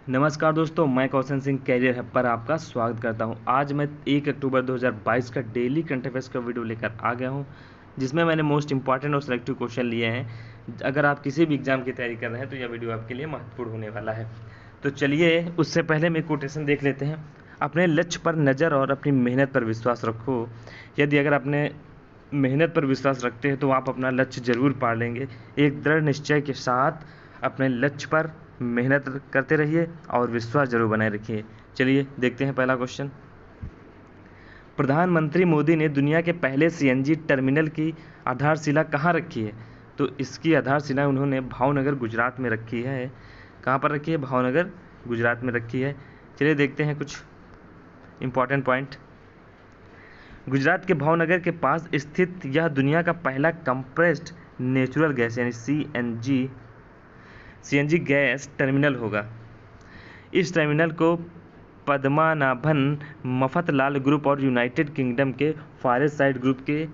नमस्कार दोस्तों, मैं कौशन सिंह कैरियर हब पर आपका स्वागत करता हूं। आज मैं 1 अक्टूबर 2022 का डेली करंट अफेयर्स का वीडियो लेकर आ गया हूं, जिसमें मैंने मोस्ट इंपॉर्टेंट और सेलेक्टिव क्वेश्चन लिए हैं। अगर आप किसी भी एग्जाम की तैयारी कर रहे हैं तो यह वीडियो आपके लिए महत्वपूर्ण होने वाला है। तो चलिए, उससे पहले मैं कोटेशन देख लेते हैं। अपने लक्ष्य पर नज़र और अपनी मेहनत पर विश्वास रखो। यदि अगर अपने मेहनत पर विश्वास रखते हैं तो आप अपना लक्ष्य जरूर पा लेंगे। एक दृढ़ निश्चय के साथ अपने लक्ष्य पर मेहनत करते रहिए और विश्वास जरूर बनाए रखिए। चलिए देखते हैं पहला क्वेश्चन। प्रधानमंत्री मोदी ने दुनिया के पहले सीएनजी टर्मिनल की आधारशिला कहाँ रखी है? तो इसकी आधारशिला उन्होंने भावनगर गुजरात में रखी है। कहाँ पर रखी है? भावनगर गुजरात में रखी है। चलिए देखते हैं कुछ इंपॉर्टेंट पॉइंट। गुजरात के भावनगर के पास स्थित यह दुनिया का पहला कंप्रेस्ड नेचुरल गैस यानी सीएनजी गैस टर्मिनल होगा। इस टर्मिनल को पद्मनाभन मफतलाल ग्रुप और यूनाइटेड किंगडम के फॉरेस्ट साइड ग्रुप के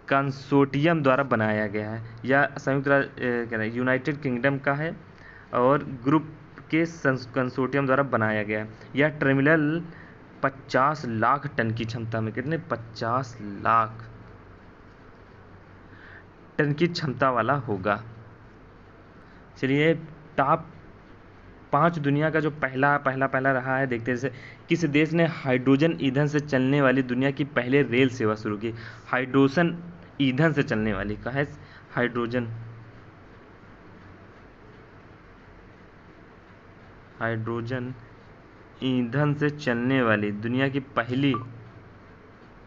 कंसोर्टियम द्वारा बनाया गया है। यह संयुक्त यूनाइटेड किंगडम का है और ग्रुप के कंसोर्टियम द्वारा बनाया गया है। यह टर्मिनल 50 लाख टन की क्षमता में, कितने? 50 लाख टन की क्षमता वाला होगा। चलिए, टॉप 5 दुनिया का जो पहला रहा है देखते हैं। जैसे किस देश ने हाइड्रोजन ईंधन से चलने वाली दुनिया की पहले रेल सेवा शुरू की? हाइड्रोजन ईंधन से चलने वाली का है हाइड्रोजन ईंधन से चलने वाली दुनिया की पहली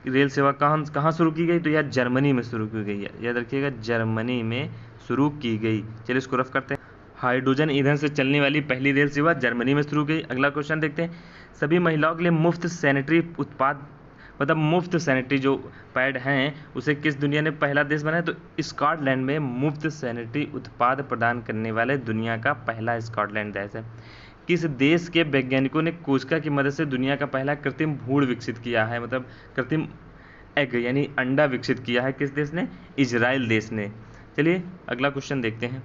रेल सेवा कहाँ शुरू की गई? तो यह जर्मनी में शुरू की गई है। याद रखिएगा, जर्मनी में शुरू की गई। चलिए इसको रफ करते हैं। हाइड्रोजन ईंधन से चलने वाली पहली रेल सेवा जर्मनी में शुरू की गई। अगला क्वेश्चन देखते हैं। सभी महिलाओं के लिए मुफ्त सैनिटरी उत्पाद मुफ्त सैनिटरी जो पैड हैं उसे किस दुनिया ने पहला देश बनाया? तो स्कॉटलैंड में मुफ्त सैनिटरी उत्पाद प्रदान करने वाले दुनिया का पहला स्कॉटलैंड देश है। किस देश के वैज्ञानिकों ने कोशिका की मदद से दुनिया का पहला कृत्रिम भ्रूण विकसित किया है? कृत्रिम एग यानी अंडा विकसित किया है। किस देश ने? इजराइल देश ने। चलिए अगला क्वेश्चन देखते हैं।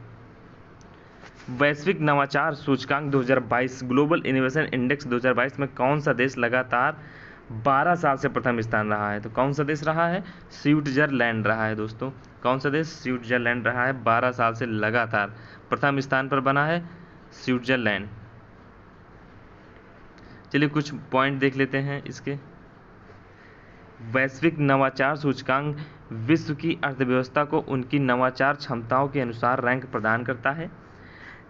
वैश्विक नवाचार सूचकांक 2022 ग्लोबल इनोवेशन इंडेक्स 2022 में कौन सा देश लगातार 12 साल से प्रथम स्थान रहा है? तो कौन सा देश रहा है? स्विट्जरलैंड रहा है दोस्तों। कौन सा देश? स्विट्जरलैंड रहा है। 12 साल से लगातार प्रथम स्थान पर बना है स्विट्जरलैंड। चलिए कुछ पॉइंट देख लेते हैं इसके। वैश्विक नवाचार सूचकांक विश्व की अर्थव्यवस्था को उनकी नवाचार क्षमताओं के अनुसार रैंक प्रदान करता है,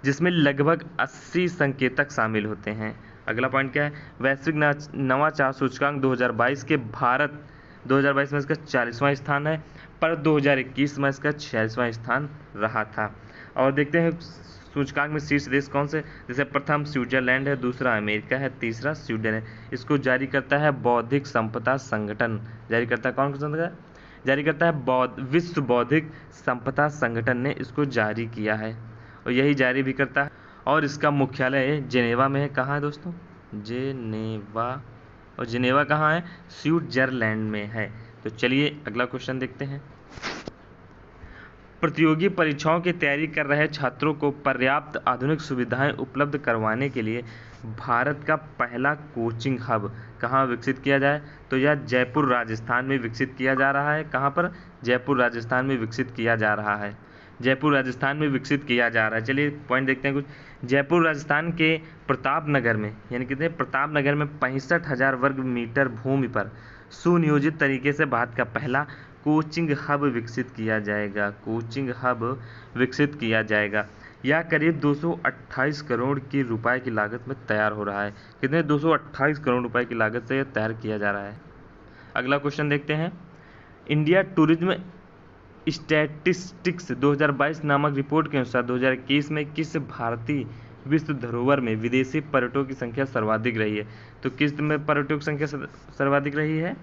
जिसमें लगभग 80 संकेतक शामिल होते हैं। अगला पॉइंट क्या है? वैश्विक नवाचार सूचकांक 2022 के भारत 2022 में इसका 40वां स्थान है, पर 2021 में इसका 46वां स्थान रहा था। और देखते हैं सूचकांक में शीर्ष देश कौन से? जैसे प्रथम स्विट्जरलैंड है, दूसरा अमेरिका है, तीसरा स्वीडन है। इसको जारी करता है बौद्धिक संपदा संगठन। जारी करता है कौन सा? जारी करता है विश्व बौद्धिक संपदा संगठन ने इसको जारी किया है और यही जारी भी करता है। और इसका मुख्यालय जेनेवा में है। कहाँ है दोस्तों? जेनेवा। और जेनेवा कहाँ है? स्विट्जरलैंड में है। तो चलिए अगला क्वेश्चन देखते हैं। प्रतियोगी परीक्षाओं की तैयारी कर रहे छात्रों को पर्याप्त आधुनिक सुविधाएं उपलब्ध करवाने के लिए भारत का पहला कोचिंग हब कहाँ विकसित किया जाए? तो यह जयपुर राजस्थान में विकसित किया जा रहा है। कहाँ पर? जयपुर राजस्थान में विकसित किया जा रहा है। जयपुर राजस्थान में विकसित किया जा रहा है। चलिए पॉइंट देखते हैं कुछ। जयपुर राजस्थान के प्रतापनगर में, यानी कितने? प्रतापनगर में 65,000 वर्ग मीटर भूमि पर सुनियोजित तरीके से भारत का पहला कोचिंग हब विकसित किया जाएगा। कोचिंग हब विकसित किया जाएगा। यह करीब 228 करोड़ की रुपए की लागत में तैयार हो रहा है। कितने? 228 करोड़ रुपए की लागत से यह तैयार किया जा रहा है। अगला क्वेश्चन देखते हैं। इंडिया टूरिज्म स्टैटिस्टिक्स 2022 नामक रिपोर्ट के अनुसार 2021 में किस भारतीय विश्व धरोहर में विदेशी पर्यटकों की संख्या सर्वाधिक रही है? तो किस में पर्यटकों की संख्या सर्वाधिक रही है?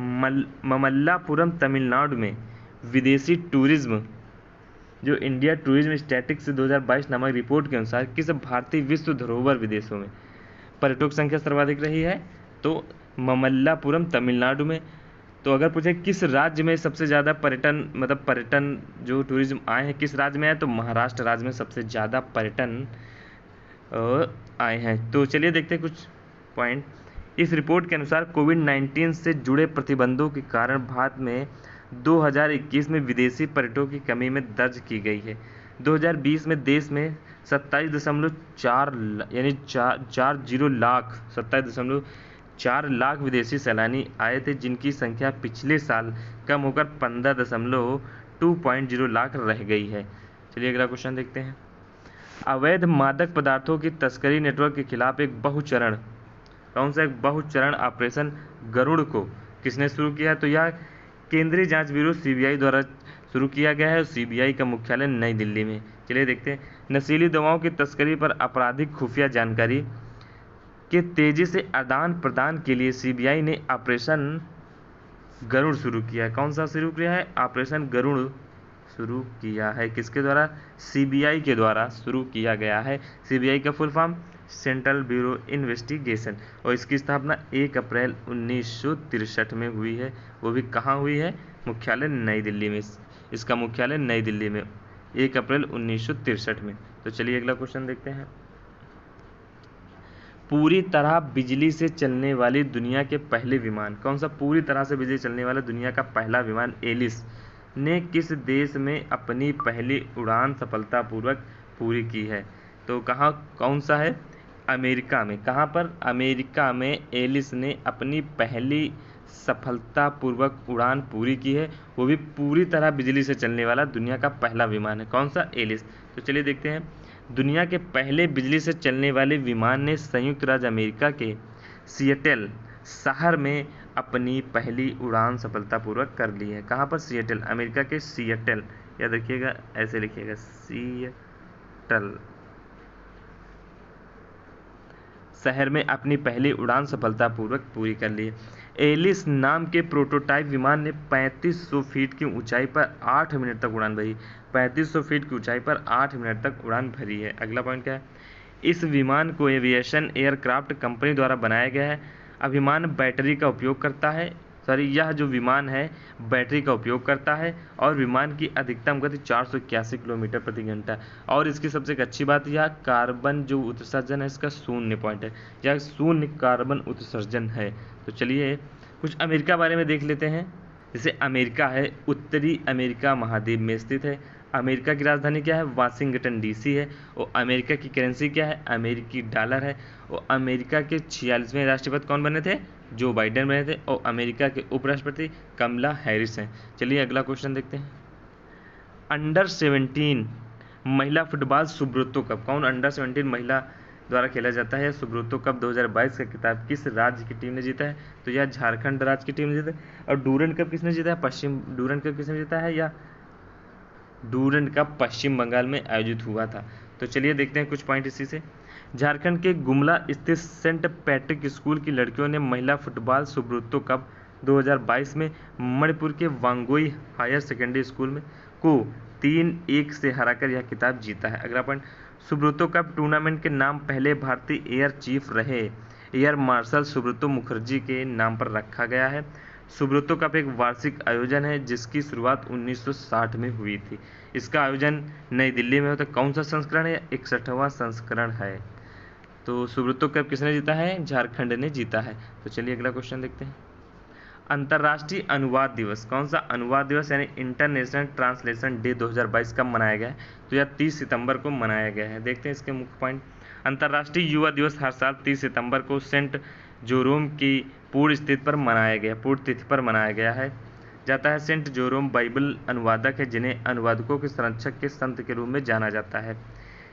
ममल्लापुरम तमिलनाडु में विदेशी टूरिज्म, जो इंडिया टूरिज्म स्टैटिस्टिक्स 2022 नामक रिपोर्ट के अनुसार किस भारतीय विश्व धरोहर विदेशों में पर्यटकों की संख्या सर्वाधिक रही है? तो ममल्लापुरम तमिलनाडु में। तो अगर पूछे किस राज्य में सबसे ज़्यादा पर्यटन जो टूरिज्म आए हैं किस राज्य में आए? तो महाराष्ट्र राज्य में सबसे ज़्यादा पर्यटन आए हैं। तो चलिए देखते हैं कुछ पॉइंट। इस रिपोर्ट के अनुसार कोविड-19 से जुड़े प्रतिबंधों के कारण भारत में 2021 में विदेशी पर्यटकों की कमी में दर्ज की गई है। 2020 में देश में 27.4 लाख विदेशी सैलानी आए थे, जिनकी संख्या पिछले साल कम होकर 15.20 लाख रह गई है। चलिए अगला क्वेश्चन देखते हैं। अवैध मादक पदार्थों की तस्करी नेटवर्क के खिलाफ एक बहुचरण ऑपरेशन गरुड़ को किसने शुरू किया? तो यह केंद्रीय जांच ब्यूरो सीबीआई द्वारा शुरू किया गया है। सीबीआई का मुख्यालय नई दिल्ली में। चलिए देखते हैं। नशीली दवाओं की तस्करी पर आपराधिक खुफिया जानकारी के तेजी से आदान प्रदान के लिए सीबीआई ने ऑपरेशन गरुड़ शुरू किया है। कौन सा शुरू किया है? ऑपरेशन गरुड़ शुरू किया है। किसके द्वारा? सीबीआई के द्वारा शुरू किया गया है। सीबीआई का full form central bureau investigation, और इसकी स्थापना 1 अप्रैल 1963 में हुई है। वो भी कहाँ हुई है? मुख्यालय नई दिल्ली में। इसका मुख्यालय नई दिल्ली में 1 अप्रैल 1963 में। तो चलिए अगला क्वेश्चन देखते हैं। पूरी तरह बिजली से चलने वाली दुनिया के पहले विमान। कौन सा पूरी तरह से बिजली चलने वाला दुनिया का पहला विमान एलिस ने किस देश में अपनी पहली उड़ान सफलतापूर्वक पूरी की है? तो कौन सा है? अमेरिका में। कहाँ पर? अमेरिका में एलिस ने अपनी पहली सफलतापूर्वक उड़ान पूरी की है। वो भी पूरी तरह बिजली से चलने वाला दुनिया का पहला विमान है। कौन सा? एलिस। तो चलिए देखते हैं। दुनिया के पहले बिजली से चलने वाले विमान ने संयुक्त राज्य अमेरिका के सिएटल शहर में अपनी पहली उड़ान सफलतापूर्वक कर ली है। कहाँ पर? सिएटल, अमेरिका के सिएटल, याद रखिएगा, ऐसे लिखिएगा, सिएटल शहर में अपनी पहली उड़ान सफलतापूर्वक पूरी कर ली है। एलिस नाम के प्रोटोटाइप विमान ने 3500 फीट की ऊंचाई पर 8 मिनट तक उड़ान भरी। 3500 फीट की ऊंचाई पर 8 मिनट तक उड़ान भरी है। अगला पॉइंट क्या है? इस विमान को एविएशन एयरक्राफ्ट कंपनी द्वारा बनाया गया है। विमान बैटरी का उपयोग करता है। यह जो विमान है बैटरी का उपयोग करता है, और विमान की अधिकतम गति 481 किलोमीटर प्रति घंटा। और इसकी सबसे एक अच्छी बात, यह कार्बन जो उत्सर्जन है इसका 0 पॉइंट है। यह 0 कार्बन उत्सर्जन है। तो चलिए कुछ अमेरिका बारे में देख लेते हैं। जैसे अमेरिका है, उत्तरी अमेरिका महाद्वीप में स्थित है। अमेरिका की राजधानी क्या है? वाशिंगटन डीसी है। और अमेरिका की करेंसी क्या है? अमेरिकी डॉलर है। और अमेरिका के 46वें राष्ट्रपति कौन बने थे? जो बाइडेन बने थे। और अमेरिका के उपराष्ट्रपति कमला हैरिस हैं। चलिए अगला क्वेश्चन देखते हैं। अंडर 17 महिला फुटबॉल सुब्रतो कप। कौन अंडर 17 महिला द्वारा खेला जाता है? सुब्रतो कप 2022 का खिताब किस राज्य की टीम ने जीता है? तो यह झारखंड राज्य की टीम ने जीता है। और डूरंड कप किसने जीता है? डूरंड कप किसने जीता है? या डूरंड कप पश्चिम बंगाल में आयोजित हुआ था। तो चलिए देखते हैं कुछ पॉइंट इसी से। झारखंड के गुमला स्थित सेंट पैट्रिक स्कूल की लड़कियों ने महिला फुटबॉल सुब्रतो कप 2022 में मणिपुर के वांगोई हायर सेकेंडरी स्कूल में को 3-1 से हराकर यह खिताब जीता है। अगला पॉइंट, सुब्रतो कप टूर्नामेंट के नाम पहले भारतीय एयर चीफ रहे एयर मार्शल सुब्रतो मुखर्जी के नाम पर रखा गया है। सुब्रतो कप एक वार्षिक आयोजन है जिसकी शुरुआत 1960 में हुई थी। इसका आयोजन नई दिल्ली में होता है। कौन सा संस्करण है? 61वां संस्करण है। तो सुब्रतो कप किसने जीता है? झारखंड ने जीता है। तो चलिए अगला क्वेश्चन देखते हैं। अंतर्राष्ट्रीय अनुवाद दिवस। कौन सा अनुवाद दिवस यानी इंटरनेशनल ट्रांसलेशन डे 2022 कब मनाया गया है? तो यह 30 सितंबर को मनाया गया है। देखते हैं इसके मुख्य पॉइंट। अंतर्राष्ट्रीय युवा दिवस हर साल 30 सितंबर को सेंट जोरोम की पूर्व तिथि पर मनाया गया है जाता है। सेंट जोरोम बाइबल अनुवादक है जिन्हें अनुवादकों के संरक्षक के संत के रूप में जाना जाता है।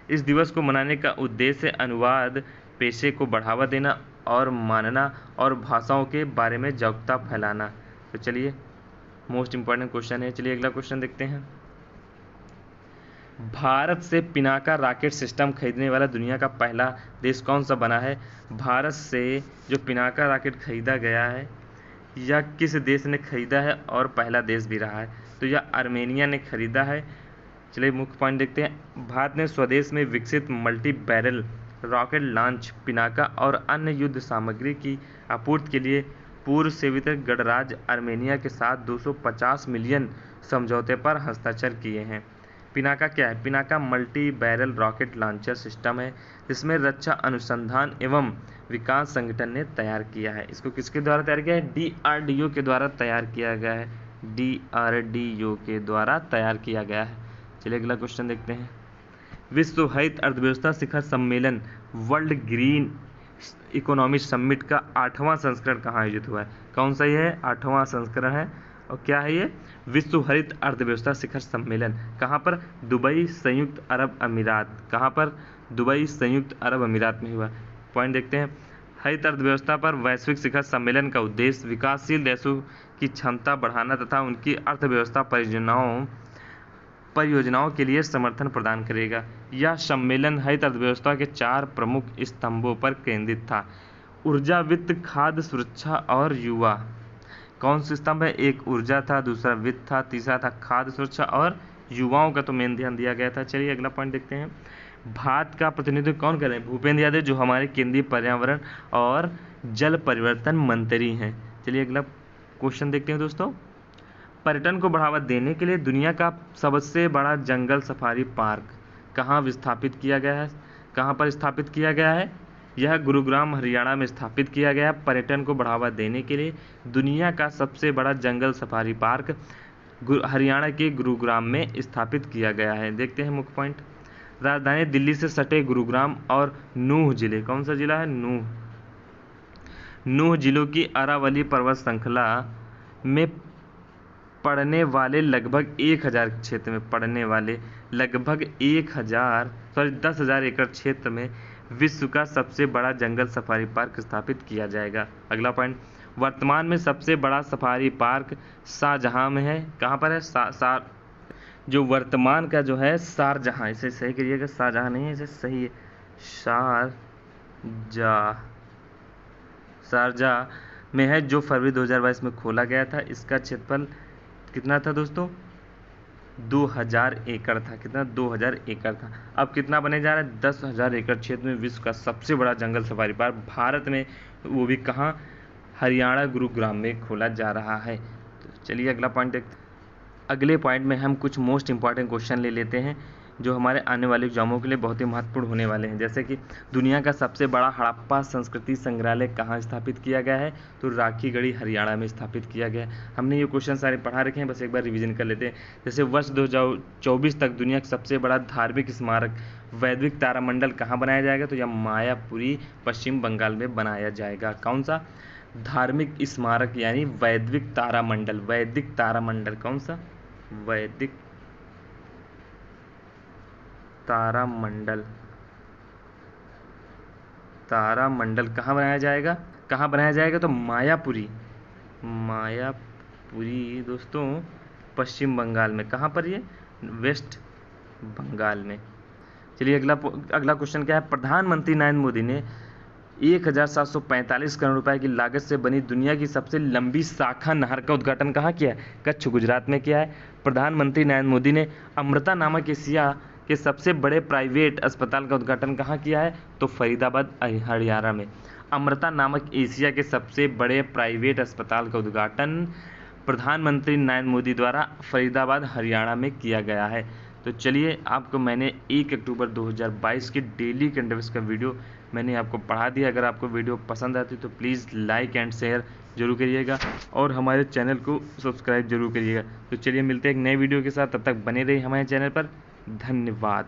इस दिवस को मनाने का उद्देश्य अनुवाद पेशे को बढ़ावा देना और मानना और भाषाओं के बारे में जागरूकता फैलाना। तो चलिए मोस्ट इम्पॉर्टेंट क्वेश्चन है। चलिए अगला क्वेश्चन देखते हैं। भारत से पिनाका रॉकेट सिस्टम खरीदने वाला दुनिया का पहला देश कौन सा बना है? भारत से जो पिनाका रॉकेट खरीदा गया है यह किस देश ने खरीदा है और पहला देश भी रहा है? तो यह आर्मेनिया ने खरीदा है। चलिए मुख्य पॉइंट देखते हैं। भारत ने स्वदेश में विकसित multi barrel rocket launch Pinaka और अन्य युद्ध सामग्री की आपूर्ति के लिए पूर्व सोवियत गणराज्य आर्मेनिया के साथ 250 मिलियन समझौते पर हस्ताक्षर किए हैं। पिनाका क्या है? Pinaka multi barrel rocket launcher system है जिसमें रक्षा अनुसंधान एवं विकास संगठन ने तैयार किया है। इसको किसके द्वारा तैयार किया है? DRDO के द्वारा तैयार किया गया है। DRDO के द्वारा तैयार किया गया है। चलिए अगला क्वेश्चन देखते हैं। विश्व हरित अर्थव्यवस्था शिखर सम्मेलन वर्ल्ड ग्रीन इकोनॉमी समिट का 8वां संस्करण कहाँ आयोजित हुआ है? कौन सा ये है? 8वां संस्करण है। और क्या है ये? विश्व हरित अर्थव्यवस्था शिखर सम्मेलन। कहाँ पर? दुबई, संयुक्त अरब अमीरात। कहाँ पर? दुबई, संयुक्त अरब अमीरात में हुआ। पॉइंट देखते हैं। हरित अर्थव्यवस्था पर वैश्विक शिखर सम्मेलन का उद्देश्य विकासशील देशों की क्षमता बढ़ाना तथा उनकी अर्थव्यवस्था परियोजनाओं के लिए समर्थन प्रदान करेगा। यह सम्मेलन हरित अर्थव्यवस्था के 4 प्रमुख स्तंभों पर केंद्रित था। ऊर्जा, वित्त, खाद्य सुरक्षा और युवा। कौन से स्तंभ है? एक ऊर्जा था, दूसरा वित्त था, तीसरा था खाद्य सुरक्षा और युवाओं का तो मेन ध्यान दिया गया था। चलिए अगला पॉइंट देखते हैं। भारत का प्रतिनिधित्व कौन कर रहे हैं? भूपेंद्र यादव, जो हमारे केंद्रीय पर्यावरण और जल परिवर्तन मंत्री हैं। चलिए अगला क्वेश्चन देखते हैं दोस्तों। पर्यटन को बढ़ावा देने के लिए दुनिया का सबसे बड़ा जंगल सफारी पार्क कहाँ विस्थापित किया गया है? कहाँ पर स्थापित किया गया है? यह गुरुग्राम हरियाणा में स्थापित किया गया। पर्यटन को बढ़ावा देने के लिए दुनिया का सबसे बड़ा जंगल सफारी पार्क हरियाणा के गुरुग्राम में स्थापित किया गया है। देखते हैं मुख्य पॉइंट। राजधानी दिल्ली से सटे गुरुग्राम और नूह जिले, कौन सा जिला है? नूह जिलों की अरावली पर्वत श्रृंखला में पड़ने वाले लगभग 1000 क्षेत्र में पड़ने वाले लगभग 10,000 एकड़ क्षेत्र में विश्व का सबसे बड़ा जंगल सफारी पार्क स्थापित किया जाएगा। अगला पॉइंट। वर्तमान में सबसे बड़ा सफारी पार्क शारजाह में है। कहाँ पर है? जो वर्तमान का जो है शारजाह, इसे सही करिएगा, शारजाह नहीं है, इसे सही है शारजाह में है, जो फरवरी 2022 में खोला गया था। इसका क्षेत्रफल कितना था दोस्तों? 2000 एकड़ था। कितना? 2000 एकड़ था। अब कितना बने जा रहा है? 10,000 एकड़ क्षेत्र में विश्व का सबसे बड़ा जंगल सफारी पार्क भारत में, वो भी कहाँ? हरियाणा गुरुग्राम में खोला जा रहा है। तो चलिए अगला पॉइंट देखते हैं। अगले पॉइंट में हम कुछ मोस्ट इंपॉर्टेंट क्वेश्चन ले लेते हैं जो हमारे आने वाले एग्जामों के लिए बहुत ही महत्वपूर्ण होने वाले हैं। जैसे कि दुनिया का सबसे बड़ा हड़प्पा संस्कृति संग्रहालय कहाँ स्थापित किया गया है? तो राखीगढ़ी हरियाणा में स्थापित किया गया है। हमने ये क्वेश्चन सारे पढ़ा रखे हैं, बस एक बार रिवीजन कर लेते हैं। जैसे वर्ष 2024 तक दुनिया का सबसे बड़ा धार्मिक स्मारक वैदिक तारामंडल कहाँ बनाया जाएगा? तो यह मायापुरी पश्चिम बंगाल में बनाया जाएगा। कौन सा? धार्मिक स्मारक यानी वैदिक तारामंडल। वैदिक तारामंडल कौन सा? वैदिक तारामंडल। तारामंडल कहाँ बनाया जाएगा? कहाँ बनाया जाएगा? तो मायापुरी दोस्तों पश्चिम बंगाल में। कहाँ पर? ये वेस्ट बंगाल में। चलिए अगला क्वेश्चन क्या है। प्रधानमंत्री नरेंद्र मोदी ने 1745 करोड़ रुपए की लागत से बनी दुनिया की सबसे लंबी शाखा नहर का उद्घाटन कहाँ किया है? कच्छ, गुजरात में किया है। प्रधानमंत्री नरेंद्र मोदी ने अमृता नामक एशिया के सबसे बड़े प्राइवेट अस्पताल का उद्घाटन कहाँ किया है? तो फरीदाबाद हरियाणा में। अमृता नामक एशिया के सबसे बड़े प्राइवेट अस्पताल का उद्घाटन प्रधानमंत्री नरेंद्र मोदी द्वारा फरीदाबाद हरियाणा में किया गया है। तो चलिए आपको मैंने 1 अक्टूबर 2022 की डेली करंट अफेयर्स का वीडियो मैंने आपको पढ़ा दिया। अगर आपको वीडियो पसंद आती तो प्लीज़ लाइक एंड शेयर जरूर करिएगा और हमारे चैनल को सब्सक्राइब जरूर करिएगा। तो चलिए मिलते हैं एक नए वीडियो के साथ, तब तक बने रहिए हमारे चैनल पर। धन्यवाद।